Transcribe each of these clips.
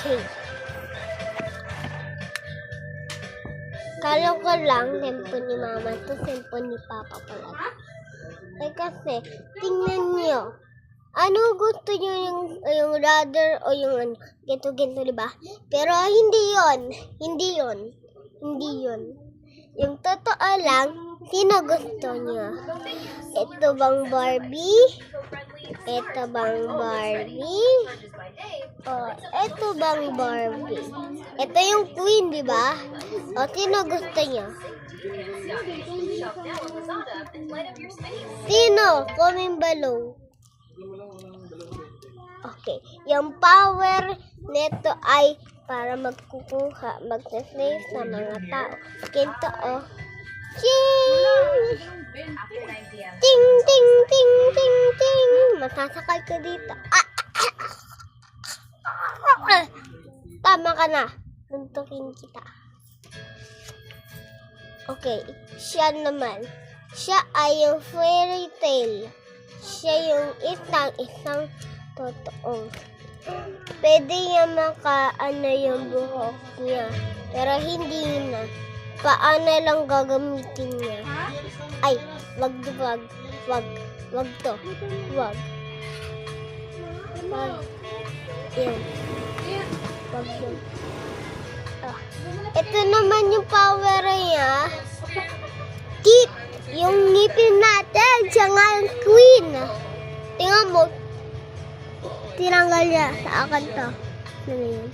Okay. Kala ko lang, tempo ni Mama to, tempo ni Papa pala. Kasi, tingnan nyo. Ano gusto nyo yung rudder o yung ganito, diba? Pero hindi yon. Yung totoo lang, sino gusto nyo? Ito bang Barbie? Ito bang Barbie? O, ito bang Barbie? Ito yung queen, diba? O, sino gusto nyo? Sino? Comment below. Okay. Yung power nito ay para mag-save sa mga tao. Kinto, oh. Ching! Ting, ting, ting, ting, ting. Masasakal ka dito. Tama ka na. Tuntukin kita. Okay. Siya naman. Siya ay yung fairy tale. Siya yung isang totoong. Pwede niya yung buhok niya. Pero hindi na. Paano lang gagamitin niya? Ay, wag to. Wag. Yan. Wag yun. Ito naman yung power niya. Teeth. Yung ngipin natin. Siya nga yung queen. Tingnan mo. Tinanggal niya sa akin to. Ano yun?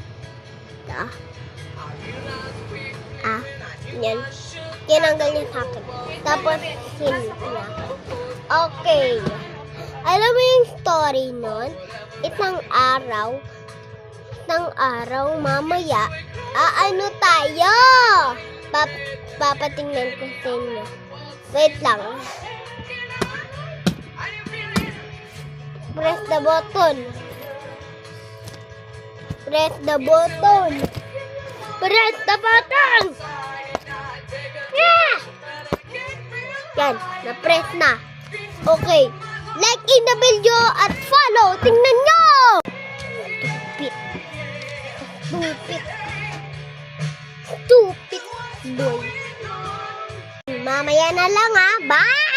Yan. Tinanggal niya sa akin. Tapos, niya. Okay. Alam mo yung story nun? Isang araw, mamaya, ano tayo? Papatingnan ko sa inyo. Wait lang. Press the button. Press the button. Press the button. Yeah! Yan, na-press na. Okay. Like in the video at follow. Tingnan nyo! Stupid boy. Mamaya na lang ha. Bye!